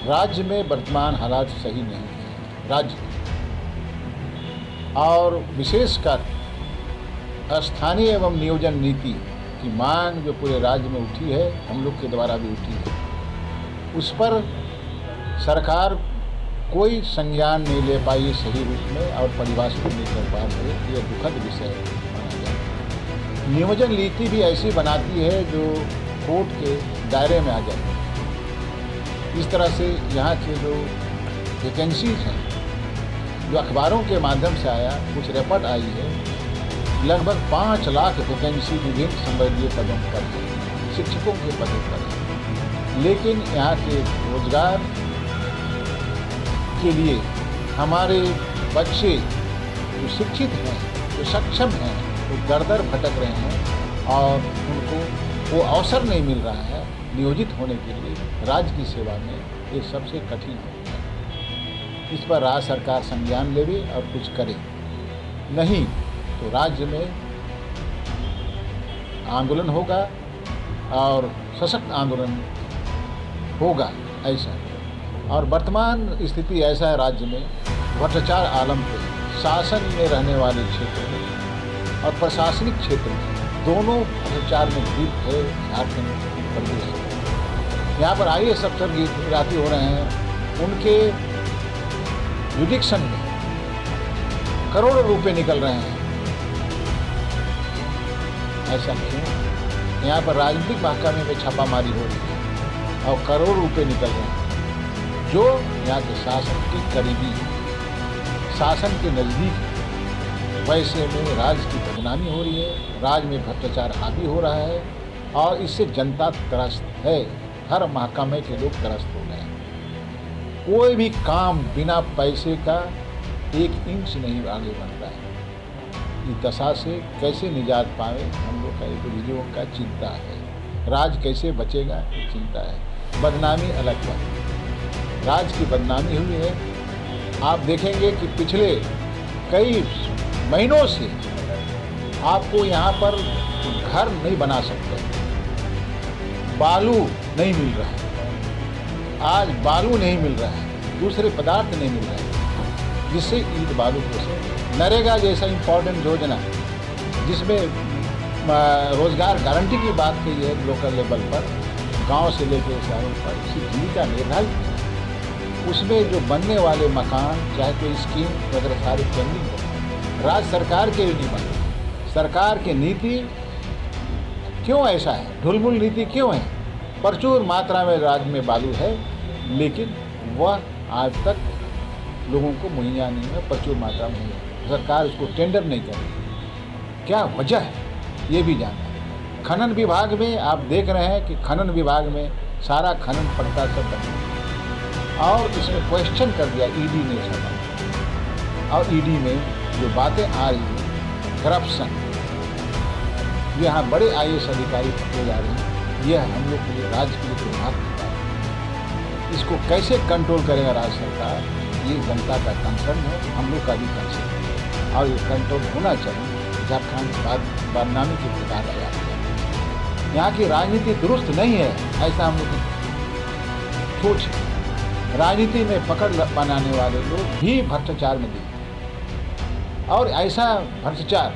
राज्य में वर्तमान हालात सही नहीं है राज्य और विशेषकर स्थानीय एवं नियोजन नीति की मांग जो पूरे राज्य में उठी है, हम लोग के द्वारा भी उठी है, उस पर सरकार कोई संज्ञान नहीं ले पाई सही रूप में और परिभाषित नहीं कर पा रही। ये दुखद विषय माना जाता है। नियोजन नीति भी ऐसी बनाती है जो कोर्ट के दायरे में आ जाती है। इस तरह से यहाँ के जो वैकेंसीज हैं, जो अखबारों के माध्यम से आया, कुछ रिपोर्ट आई है, लगभग 5 लाख वैकेंसी विभिन्न संवर्गीय पदों पर है, शिक्षकों के पदों पर है। लेकिन यहाँ के रोजगार के लिए हमारे बच्चे जो शिक्षित हैं, जो सक्षम हैं, वो दर भटक रहे हैं और उनको वो अवसर नहीं मिल रहा है नियोजित होने के लिए राज्य की सेवा में। ये सबसे कठिन होता है। इस पर राज्य सरकार संज्ञान लेवे और कुछ करे, नहीं तो राज्य में आंदोलन होगा और सशक्त आंदोलन होगा ऐसा। और वर्तमान स्थिति ऐसा है राज्य में, भ्रष्टाचार आलम पे शासन में रहने वाले क्षेत्र में और प्रशासनिक क्षेत्र में दोनों भ्रष्टाचार में लिप्त है झारखंड प्रदेश। यहाँ पर IAS अफसर गिराती हो रहे हैं, उनके जुडिक्शन में करोड़ों रुपए निकल रहे हैं। ऐसा क्यों? यहाँ पर राजनीतिक महकमे में छापामारी हो रही है और करोड़ों रुपए निकल रहे हैं जो यहाँ के शासन की करीबी है, शासन के नज़दीक है। वैसे में राज्य की बदनामी हो रही है, राज्य में भ्रष्टाचार हावी हो रहा है और इससे जनता त्रस्त है। हर महकमे के लोग त्रस्त हो गए हैं। कोई भी काम बिना पैसे का 1 इंच नहीं आगे बढ़ता है। इस दशा से कैसे निजात पावे, हम लोग का एक विजयों का चिंता है। राज्य कैसे बचेगा, ये चिंता है। बदनामी अलग बात है, राज्य की बदनामी हुई है। आप देखेंगे कि पिछले कई महीनों से आपको यहाँ पर घर नहीं बना सकते, बालू नहीं मिल रहा है। आज बालू नहीं मिल रहा है, दूसरे पदार्थ नहीं मिल रहे हैं, जिससे ईंट बालू को नरेगा जैसा इम्पोर्टेंट योजना जिसमें रोजगार गारंटी की बात कही है लोकल लेवल पर, गांव से लेकर शहरों पर जीविका निर्धारित है। उसमें जो बनने वाले मकान, चाहे कोई स्कीम वगैरह सारी पेंडिंग हो, राज्य सरकार के नहीं बने। सरकार की नीति क्यों ऐसा है, ढुलमुल नीति क्यों है? प्रचुर मात्रा में राज्य में बालू है, लेकिन वह आज तक लोगों को मुहैया नहीं है, प्रचुर मात्रा में है। सरकार उसको टेंडर नहीं कर रही। क्या वजह है, ये भी जानना है। खनन विभाग में आप देख रहे हैं कि खनन विभाग में सारा खनन पड़ता सब बंद और इसमें क्वेश्चन कर दिया ईडी ने छापा। और ईडी में जो बातें आ रही हैं, करप्शन, यहाँ बड़े IAS अधिकारी पकड़े जा रहे हैं, यह हम लोग के लिए, राज्य के लिए दुर्भाग्य की बात है। इसको कैसे कंट्रोल करेगा राज्य सरकार, ये जनता का कंसर्न है, हम लोग का भी कंसर्न है और ये कंट्रोल होना चाहिए। झारखंड बदनामी के प्रकार आया है। यहाँ की राजनीति दुरुस्त नहीं है, ऐसा हम लोग सोच। राजनीति में पकड़ बनाने वाले लोग भी भ्रष्टाचार में दिखते और ऐसा भ्रष्टाचार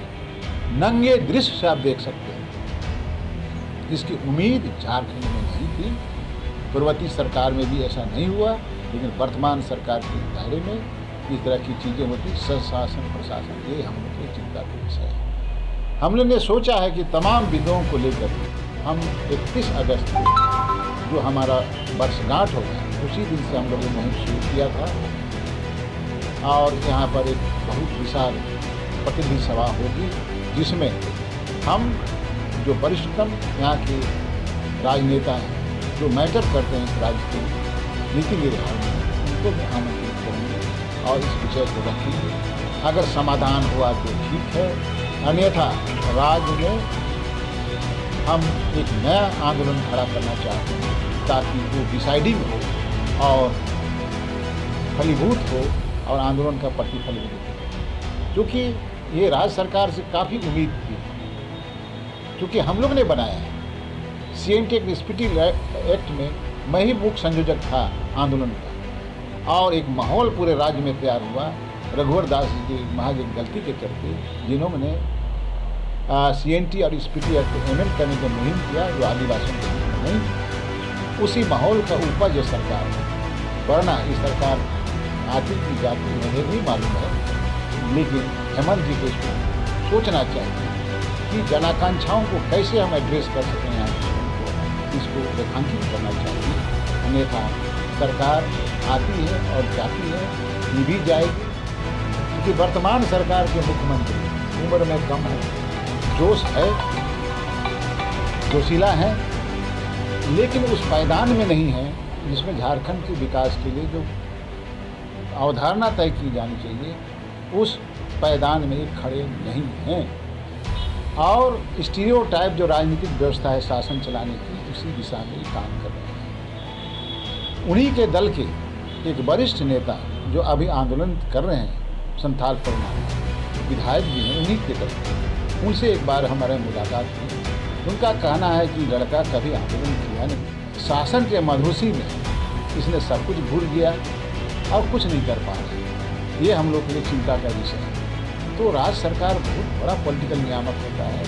नंगे दृश्य से आप देख सकते हैं, जिसकी उम्मीद झारखंड में नहीं थी। पूर्ववर्ती सरकार में भी ऐसा नहीं हुआ, लेकिन वर्तमान सरकार के दायरे में इस तरह की चीज़ें होती। शासन प्रशासन, ये हम लोग की चिंता का विषय है। हम लोग ने सोचा है कि तमाम विधों को लेकर हम 31 अगस्त को जो हमारा वर्षगांठ होगा, उसी दिन से हम लोगों ने मुहिम शुरू किया था और यहाँ पर एक बहुत विशाल प्रतिनिधि सभा होगी, जिसमें हम जो वरिष्ठतम यहाँ के राजनेता हैं, जो मैटर करते हैं राज्य के नीति निर्धारण में, उनको भी आमंत्रित करेंगे और इस विषय को रखेंगे। अगर समाधान हुआ तो ठीक है, अन्यथा राज्य में हम एक नया आंदोलन खड़ा करना चाहते हैं ताकि वो डिसाइडिंग हो और फलीभूत हो और आंदोलन का प्रतिफल मिले। क्योंकि ये राज्य सरकार से काफ़ी उम्मीद थी, क्योंकि हम लोग ने बनाया है। CNTech स्पीटी एक्ट में मैं ही मुख्य संयोजक था आंदोलन का, और एक माहौल पूरे राज्य में तैयार हुआ रघुवर दास जी की महज एक गलती के करके, जिन्होंने CNT और SPT एक्ट अमेंड करने की मुहिम किया जो आदिवासियों के लिए नहीं। उसी माहौल का उपज जो सरकार है, वरना ये सरकार आती की जाती मुझे भी मालूम है, लेकिन हेमंत जी को इसको सोचना चाहिए कि जनाकांक्षाओं को कैसे हम एड्रेस कर सकें, यहाँ इसको रेखांकित करना चाहिए। अन्यथा सरकार आती है और जाती है, ये भी जाएगी, क्योंकि वर्तमान सरकार के मुख्यमंत्री उम्र में कम है, जोश है, जोशीला है, लेकिन उस पायदान में नहीं है जिसमें झारखंड के विकास के लिए जो अवधारणा तय की जानी चाहिए, उस पायदान में ये खड़े नहीं हैं। और स्टीरियोटाइप जो राजनीतिक व्यवस्था है शासन चलाने की, उसी दिशा में ये काम कर रहे हैं। उन्हीं के दल के एक वरिष्ठ नेता जो अभी आंदोलन कर रहे हैं, संथाल फरमान विधायक भी हैं, उन्हीं के दल, उनसे एक बार हमारे मुलाकात हुई। उनका कहना है कि लड़का कभी आंदोलन किया नहीं, शासन के मधुसी में इसने सब कुछ भूल गया और कुछ नहीं कर पा रहा। ये हम लोग के लिए चिंता का विषय है। तो राज्य सरकार बहुत बड़ा पॉलिटिकल नियामक होता है,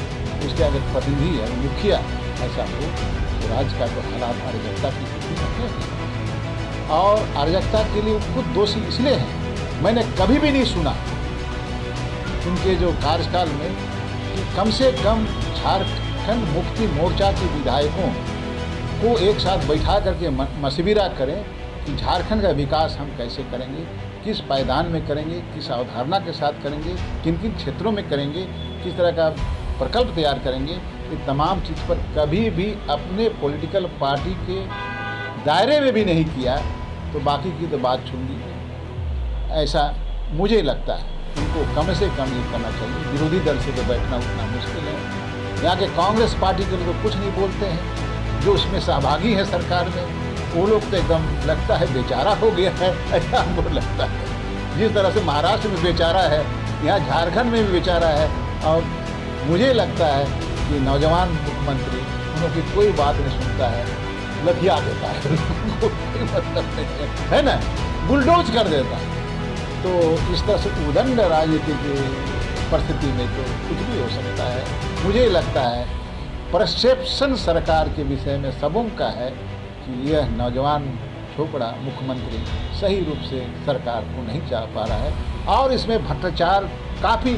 उसके अगर प्रतिनिधि है मुखिया ऐसा हो तो राज्य का तो हालात अराजकता की स्थिति है, और अराजकता के लिए खुद दोषी इसलिए हैं। मैंने कभी भी नहीं सुना उनके जो कार्यकाल में कि कम से कम झारखंड मुक्ति मोर्चा के विधायकों को एक साथ बैठा करके मशविरा करें कि झारखंड का विकास हम कैसे करेंगे, किस पायदान में करेंगे, किस अवधारणा के साथ करेंगे, किन किन क्षेत्रों में करेंगे, किस तरह का प्रकल्प तैयार करेंगे। ये तमाम चीज़ पर कभी भी अपने पॉलिटिकल पार्टी के दायरे में भी नहीं किया, तो बाकी की तो बात छोड़ दी। ऐसा मुझे लगता है उनको कम से कम ये करना चाहिए। विरोधी दल से तो बैठना उतना मुश्किल है। यहाँ के कांग्रेस पार्टी के लोग कुछ नहीं बोलते हैं, जो उसमें सहभागी है सरकार में, वो लोग तो एकदम लगता है बेचारा हो गया है, ऐसा हमको लगता है। जिस तरह से महाराष्ट्र में बेचारा है, यहाँ झारखंड में भी बेचारा है। और मुझे लगता है कि नौजवान मुख्यमंत्री उनकी कोई बात नहीं सुनता है, लठिया देता है, कोई मतलब नहीं है ना, बुलडोज कर देता है। तो इस तरह से उदंड राजनीति की परिस्थिति में तो कुछ भी हो सकता है। मुझे लगता है परसेप्शन सरकार के विषय में सबों का है कि यह नौजवान छोकरा मुख्यमंत्री सही रूप से सरकार को नहीं चाह पा रहा है, और इसमें भ्रष्टाचार काफ़ी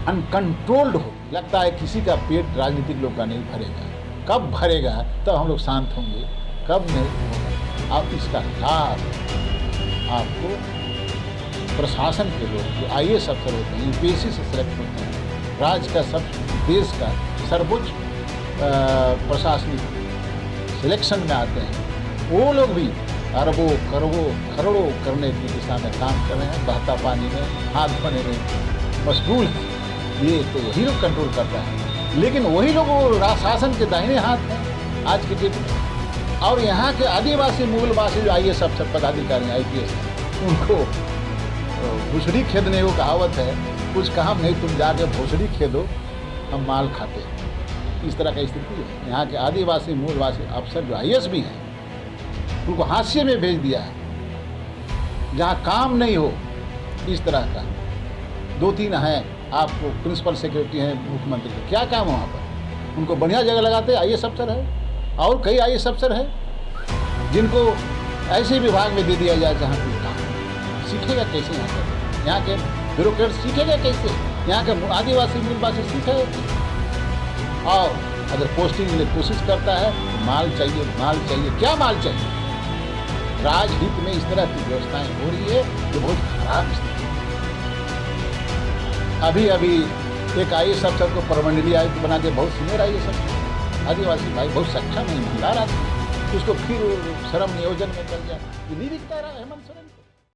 अनकंट्रोल्ड हो। लगता है किसी का पेट राजनीतिक लोग का नहीं भरेगा। कब भरेगा तब हम लोग शांत होंगे, कब नहीं होगा। अब इसका लाभ आपको प्रशासन के लोग जो IAS अफसर होते हैं, UPSC से सेलेक्ट होते हैं, राज्य का सब देश का सर्वोच्च प्रशासनिक सिलेक्शन में आते हैं, वो लोग भी अरबों करोड़ों करने की दिशा में काम कर रहे हैं। बहता पानी में हाथ धोने में मशगूल है। ये तो वही लोग कंट्रोल करता है, लेकिन वही लोग वो शासन के दाहिने हाथ हैं आज के डेट में। और यहाँ के आदिवासी मूलवासी जो IAS अफसर पदाधिकारी IPS, उनको भूसड़ी खेदने को कहावत है, कुछ काम नहीं तुम जाके भूसड़ी खेदो, हम माल खाते हैं। इस तरह का स्थिति है। यहाँ के आदिवासी मूलवासी अफसर जो IAS भी हैं, उनको हाशिए में भेज दिया है। जहाँ काम नहीं हो इस तरह का, 2-3 हैं आपको प्रिंसिपल सेक्रेटरी हैं मुख्यमंत्री के, क्या काम है वहाँ पर? उनको बढ़िया जगह लगाते IAS अफसर है, और कई IAS अफसर है जिनको ऐसे विभाग में दे दिया जाए जहाँ कोई काम सीखेगा कैसे। यहाँ के ब्यूरोक्रेट सीखेगा कैसे, यहाँ के आदिवासी मूलवासी सीखेगा। और अगर पोस्टिंग के लिए कोशिश करता है तो माल चाहिए, क्या माल चाहिए? राजहित में इस तरह की व्यवस्थाएं हो रही है जो बहुत खराब स्थिति है। अभी एक IAS अफसर को परमंडलीय आयुक्त बना के, बहुत सीनियर IAS अफसर, आदिवासी भाई, बहुत सक्षम है, ईमानदार आदमी, उसको फिर श्रम नियोजन में कर दिया। ये नहीं दिखता रहा हेमंत सोरेन।